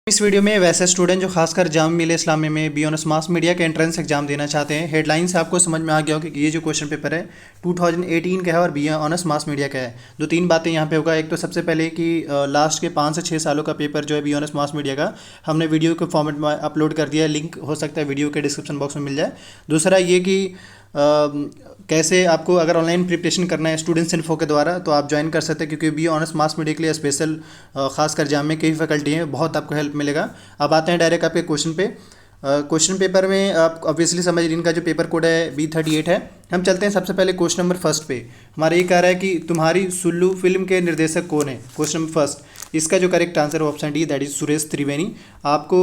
इस वीडियो में वैसे स्टूडेंट जो खासकर जाम मिले इस्लामी में बी ऑनर्स मास मीडिया के एंट्रेंस एग्जाम देना चाहते हैं, हेडलाइन से आपको समझ में आ गया हो कि ये जो क्वेश्चन पेपर है 2018 का है और बी ऑनर्स मास मीडिया का है। दो तीन बातें यहाँ पे होगा। एक तो सबसे पहले कि लास्ट के 5 से 6 सालों का पेपर जो है बी ऑनर्स मास मीडिया का हमने वीडियो के फॉर्मेट में अपलोड कर दिया है, लिंक हो सकता है वीडियो के डिस्क्रिप्शन बॉक्स में मिल जाए। दूसरा ये कि कैसे आपको अगर ऑनलाइन प्रिपरेशन करना है स्टूडेंट्स इन्फो के द्वारा तो आप ज्वाइन कर सकते हैं, क्योंकि बी ऑनर्स मास मीडिया के लिए स्पेशल खासकर जाम में कई फैकल्टी हैं, बहुत आपको हेल्प मिलेगा। अब आते हैं डायरेक्ट आपके क्वेश्चन पे। क्वेश्चन पेपर में आप ऑब्वियसली समझ रही, इनका जो पेपर कोड है B38 है। हम चलते हैं सबसे पहले क्वेश्चन नंबर फर्स्ट पे। हमारा ये कह रहा है कि तुम्हारी सुल्लू फिल्म के निर्देशक कौन है। क्वेश्चन नंबर फर्स्ट, इसका जो करेक्ट आंसर है option D, that is Suresh Triveni. आपको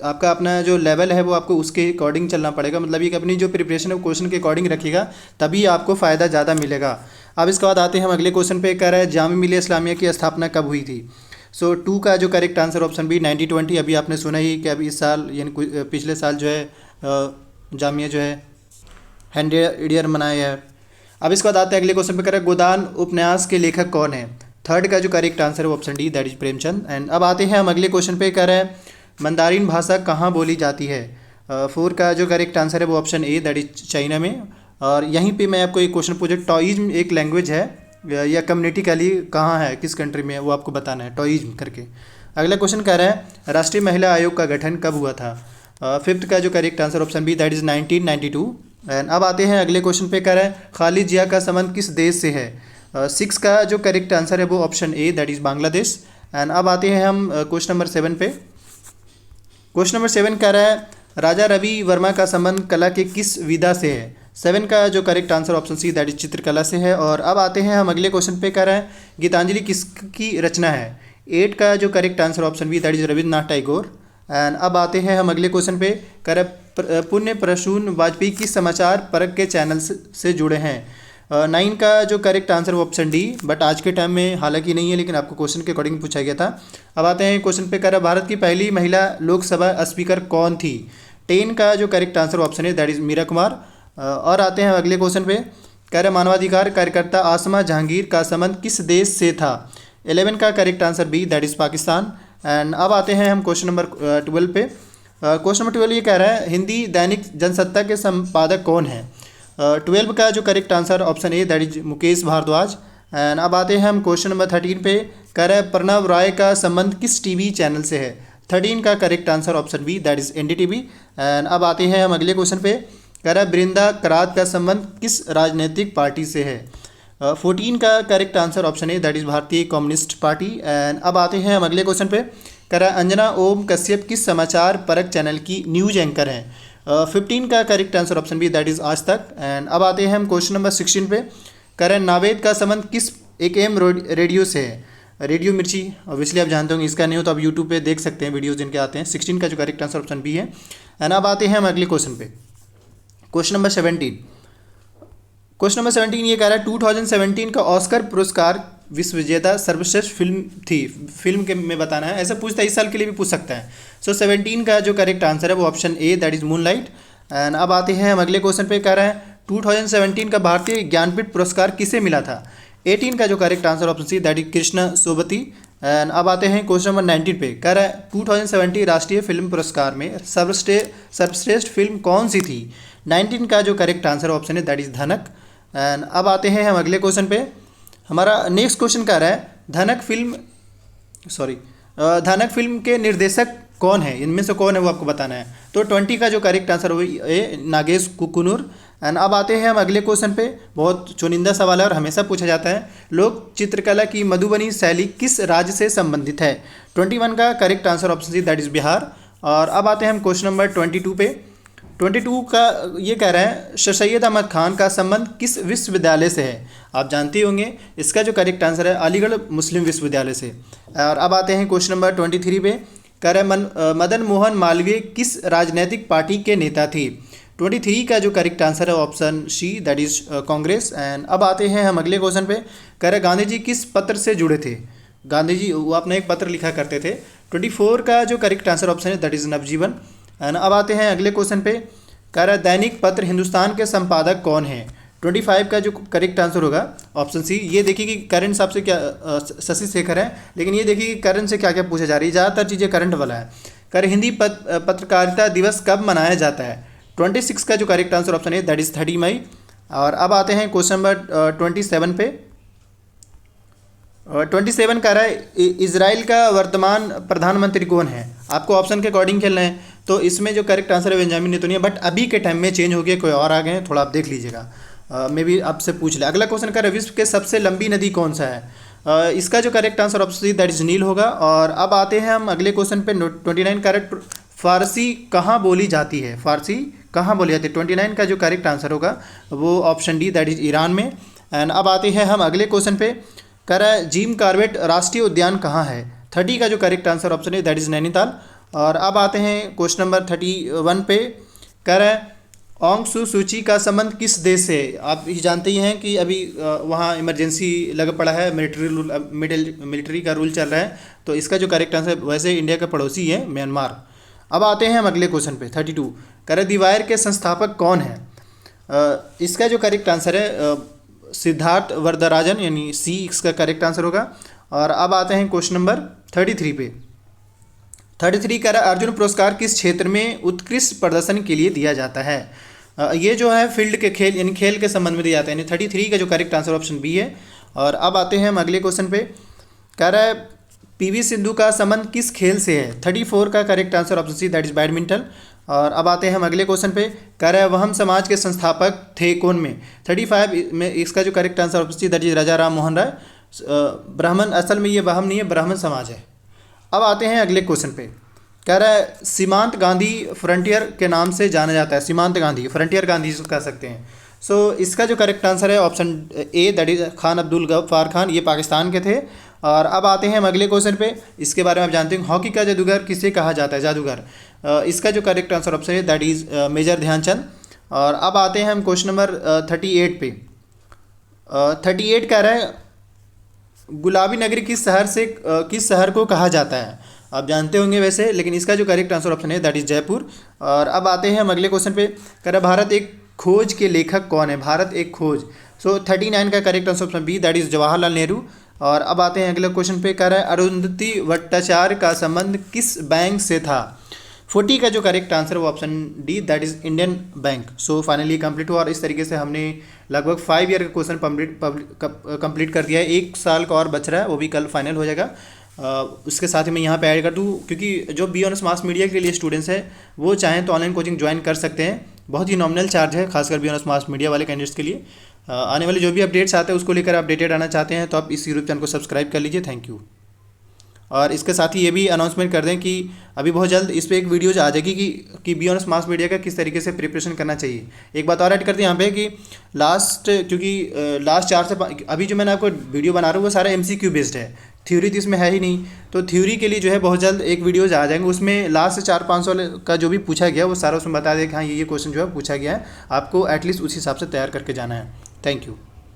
आपका अपना जो लेवल है वो आपको उसके अकॉर्डिंग चलना पड़ेगा, मतलब ये कि अपनी जो प्रिपरेशन है वो क्वेश्चन के अकॉर्डिंग रखिएगा, तभी आपको फ़ायदा ज़्यादा मिलेगा। अब इसके बाद आते हैं हम अगले क्वेश्चन पे। कह रहा है जामिया मिलिया इस्लामिया की स्थापना कब हुई थी। सो 2 का जो करेक्ट आंसर ऑप्शन बी 1920। अभी आपने सुना ही कि अभी इस साल यानी पिछले साल जो है जामिया जो है 100 ईयर मनाया है। अब इसके बाद आते हैं अगले क्वेश्चन पे। करें गोदान उपन्यास के लेखक कौन है। थर्ड का जो करेक्ट आंसर है वो option D, that is Premchand. And अब आते हैं हम अगले क्वेश्चन पे। कह रहे हैं मंदारिन भाषा कहाँ बोली जाती है। 4 का जो करेक्ट आंसर है वो option A, that is China में। और यहीं पे मैं आपको एक क्वेश्चन पूछा, टॉइज्म एक लैंग्वेज है या कम्युनिटी के लिए कहाँ है, किस कंट्री में है, वो आपको बताना है टॉइज्म करके। अगला क्वेश्चन कह रहा है राष्ट्रीय महिला आयोग का गठन कब हुआ था। 5th का जो correct answer option B, that is 1992। And अब आते हैं अगले क्वेश्चन पे। कह रहा है खालिद जिया का संबंध किस देश से है। 6 का जो करेक्ट आंसर है वो option A, that is Bangladesh. And अब आते हैं हम क्वेश्चन नंबर 7 पे। क्वेश्चन नंबर 7 कह रहा है राजा रवि वर्मा का संबंध कला के किस विधा से है। 7 का जो correct answer option C, that is चित्रकला से है। और अब आते हैं हम अगले क्वेश्चन पे। कह रहा है गीतांजलि किसकी रचना है। 8 का जो correct answer option B, that is Rabindranath Tagore. And अब आते हैं हम अगले क्वेश्चन पे। कह रहा है पुण्य प्रसून वाजपेयी किस समाचार परख के चैनल से जुड़े हैं। 9 का जो करेक्ट आंसर वो ऑप्शन डी, बट आज के टाइम में हालांकि नहीं है, लेकिन आपको क्वेश्चन के अकॉर्डिंग पूछा गया था। अब आते हैं क्वेश्चन पे। कह रहा है भारत की पहली महिला लोकसभा स्पीकर कौन थी। 10 का जो करेक्ट आंसर ऑप्शन है, दैट इज मीरा कुमार। और आते हैं अगले क्वेश्चन पे। कह रहे मानवाधिकार कार्यकर्ता आसमा जहांगीर का संबंध किस देश से था। 11 का correct answer B, that is Pakistan. And अब आते हैं हम क्वेश्चन नंबर 12 पे। क्वेश्चन नंबर 12 ये कह रहा है हिंदी दैनिक जनसत्ता के संपादक कौन है। 12 का जो correct answer option A, that is Mukesh Bhardwaj. And अब आते हैं हम क्वेश्चन नंबर 13 पे। कह रहा है प्रणव राय का संबंध किस टीवी चैनल से है। 13 का correct answer option B, that is NDTV। And अब आते हैं हम अगले क्वेश्चन पे। कह रहा है बृंदा करात का संबंध किस राजनीतिक पार्टी से है। 14 का करेक्ट आंसर ऑप्शन है, दैट इज भारतीय कम्युनिस्ट पार्टी। एंड अब आते हैं हम अगले क्वेश्चन पे। कह रहा है अंजना ओम कश्यप किस समाचार परक चैनल की न्यूज एंकर हैं। 15 का correct answer option B, that is आज तक। एंड अब आते हैं हम क्वेश्चन नंबर 16 पे। कह रहा है नावेद का संबंध किस एक AM रेडियो से है। रेडियो मिर्ची ऑब्वियसली आप जानते होंगे, इसका नहीं हो तो आप यूट्यूब पे देख सकते हैं वीडियोज़ जिनके आते हैं। 16 का जो करेक्ट आंसर ऑप्शन बी है। एंड अब आते हैं हम अगले क्वेश्चन पे। Question number 17। क्वेश्चन नंबर 17 ये कह रहा है 2017 का ऑस्कर पुरस्कार विश्व विजेता सर्वश्रेष्ठ फिल्म थी। फिल्म के में बताना है, ऐसा पूछता है, इस साल के लिए भी पूछ सकता है। सो 17 का जो करेक्ट आंसर है वो option A, that is moonlight. And अब आते हैं हम अगले क्वेश्चन पे। कह रहा है 2017 का भारतीय ज्ञानपीठ पुरस्कार किसे मिला था। 18 का जो correct answer option C, that is Krishna Sobti. And अब आते हैं क्वेश्चन नंबर 19 पे। कह रहा है 2017 राष्ट्रीय फिल्म पुरस्कार में सर्वश्रेष्ठ फिल्म कौन सी थी। 19 का जो करेक्ट आंसर ऑप्शन है, दैट इज धनक। एंड अब आते हैं हम अगले क्वेश्चन पे। हमारा नेक्स्ट क्वेश्चन कह रहा है धनक फिल्म के निर्देशक कौन है, इनमें से कौन है वो आपको बताना है। तो 20 का जो करेक्ट आंसर वो नागेश कुकुनूर। एंड अब आते हैं हम अगले क्वेश्चन पे। बहुत चुनिंदा सवाल है और हमेशा पूछा जाता है, लोक चित्रकला की मधुबनी शैली किस राज्य से संबंधित है। 21 का correct answer option C, that is Bihar. और अब आते हैं हम क्वेश्चन नंबर 22 पे। 22 का ये कह रहा है सर सैयद अहमद खान का संबंध किस विश्वविद्यालय से है। आप जानते होंगे, इसका जो करेक्ट आंसर है अलीगढ़ मुस्लिम विश्वविद्यालय से। और अब आते हैं क्वेश्चन नंबर 23 पे। कह रहा है मदन मोहन मालवीय किस राजनीतिक पार्टी के नेता थे। 23 का जो करेक्ट आंसर है option C, that is Congress. And अब आते हैं हम अगले क्वेश्चन पे। कह रहे गांधी जी किस पत्र से जुड़े थे। गांधी जी वो अपना एक पत्र लिखा करते थे। 24 का जो करेक्ट आंसर ऑप्शन है, दैट इज नवजीवन। एंड अब आते हैं अगले क्वेश्चन पे। कह रहा है दैनिक पत्र हिंदुस्तान के संपादक कौन है। 25 का जो करेक्ट आंसर होगा ऑप्शन सी। ये देखिए कि करंट साहब से क्या शशि शेखर है, लेकिन ये देखिए कि करंट से क्या क्या पूछा जा रही है, ज़्यादातर चीज़ें करंट वाला है। कर हिंदी पत्रकारिता दिवस कब मनाया जाता है? 26 का जो करेक्ट आंसर ऑप्शन है दैट इज़ 30 मई। और अब आते हैं क्वेश्चन नंबर 27 पे। 27 कह रहा है इजराइल का वर्तमान प्रधानमंत्री कौन है? आपको ऑप्शन के अकॉर्डिंग खेलना है, तो इसमें जो करेक्ट आंसर है बेंजामिन नेतन्याहू, बट अभी के टाइम में चेंज हो गया, कोई और आ गए हैं, थोड़ा आप देख लीजिएगा। मे भी आपसे पूछ ले। अगला क्वेश्चन कर विश्व के सबसे लंबी नदी कौन सा है? इसका जो correct answer option that is Neel होगा। और अब आते हैं हम अगले क्वेश्चन पे। 29 करेक्ट फारसी कहाँ बोली जाती है? फारसी कहाँ बोली जाती है? 29 का जो करेक्ट आंसर होगा वो option D that is Iran में। एंड अब आते हैं हम अगले क्वेश्चन पे। कह रहा है जिम कॉर्बेट राष्ट्रीय उद्यान कहाँ है? 30 का जो करेक्ट आंसर ऑप्शन है दैट इज नैनीताल। और अब आते हैं क्वेश्चन नंबर 31 पे। कह रहा है ऑंग सू सूची का संबंध किस देश से? आप ही जानते ही हैं कि अभी वहाँ इमरजेंसी लग पड़ा है, मिलिट्री का रूल चल रहा है, तो इसका जो करेक्ट आंसर, वैसे इंडिया का पड़ोसी है म्यांमार। अब आते हैं हम अगले क्वेश्चन पे 32। कह रहे दी वायर के संस्थापक कौन है? इसका जो करेक्ट आंसर है सिद्धार्थ वरदराजन, यानी सी इसका करेक्ट आंसर होगा। और अब आते हैं क्वेश्चन नंबर 33 पे। 33 कह रहा है अर्जुन पुरस्कार किस क्षेत्र में उत्कृष्ट प्रदर्शन के लिए दिया जाता है? ये जो है फील्ड के खेल, यानी खेल के संबंध में दिया जाता है, यानी 33 का जो करेक्ट आंसर ऑप्शन बी है। और अब आते हैं हम अगले क्वेश्चन पे। कह रहा है पीवी सिंधु का संबंध किस खेल से है? 34 का correct answer option C that is badminton. और अब आते हैं हम अगले क्वेश्चन पे। कह रहा है वह हम समाज के संस्थापक थे कौन में? 35 में इसका जो correct answer option C that is Raja Ram Mohan Roy. ब्राह्मण, असल में ये वहम नहीं है, ब्राह्मण समाज है। अब आते हैं अगले क्वेश्चन पे। कह रहा है सीमांत गांधी फ्रंटियर के नाम से जाना जाता है। सीमांत गांधी, फ्रंटियर गांधी कह सकते हैं। सो इसका जो करेक्ट आंसर है option A that is Khan Abdul Ghaffar Khan, ये पाकिस्तान के थे। और अब आते हैं हम अगले क्वेश्चन पे। इसके बारे में आप जानते हैं हॉकी का जादूगर किसे कहा जाता है? जादूगर, इसका जो करेक्ट आंसर ऑप्शन है दैट इज मेजर ध्यानचंद। और अब आते हैं हम क्वेश्चन नंबर 38 पे। 38 कह रहा है गुलाबी नगरी किस शहर को कहा जाता है? आप जानते होंगे वैसे, लेकिन इसका जो करेक्ट आंसर ऑप्शन है दैट इज जयपुर। और अब आते हैं हम अगले क्वेश्चन पे। कह रहा भारत एक खोज के लेखक कौन है? भारत एक खोज। सो 39 का correct answer option B that is Jawaharlal Nehru. और अब आते हैं अगले क्वेश्चन पे। कह रहा है अरुंधति भट्टाचार्य का संबंध किस बैंक से था? 40 का जो करेक्ट आंसर वो option D that is Indian bank. So finally complete हुआ। और इस तरीके से हमने लगभग 5 ईयर का क्वेश्चन कंप्लीट कर दिया है। 1 साल का और बच रहा है, वो भी कल फाइनल हो जाएगा। उसके साथ ही मैं यहाँ पे ऐड कर दूँ, क्योंकि जो बी ऑनर्स मास मीडिया के लिए स्टूडेंट्स हैं वो चाहें तो ऑनलाइन कोचिंग ज्वाइन कर सकते हैं। बहुत ही नॉमिनल चार्ज है, खासकर बी ऑनर्स मास मीडिया वाले कैंडिडेट्स के लिए। आने वाले जो भी अपडेट्स आते हैं उसको लेकर अपडेटेड आना चाहते हैं तो आप इस यूट्यूब चैनल को सब्सक्राइब कर लीजिए। Thank you. और इसके साथ ही ये भी अनाउंसमेंट कर दें कि अभी बहुत जल्द इस पर एक वीडियोज आ जाएगी कि बी ऑनर्स मास मीडिया का किस तरीके से प्रिपरेशन करना चाहिए। एक बात और ऐड करते हैं यहाँ पे कि लास्ट 4 से अभी जो मैंने आपको वीडियो बना रहा हूँ वो सारा MCQ बेस्ड है, थ्योरी तो इसमें है ही नहीं। तो थ्योरी के लिए जो है बहुत जल्द एक वीडियोज आ जाएंगे, उसमें लास्ट से 4-5 साल का जो भी पूछा गया वो सारा उसमें बता दें कि हाँ ये क्वेश्चन जो है पूछा गया है, आपको एटलीस्ट उस हिसाब से तैयार करके जाना है। Thank you.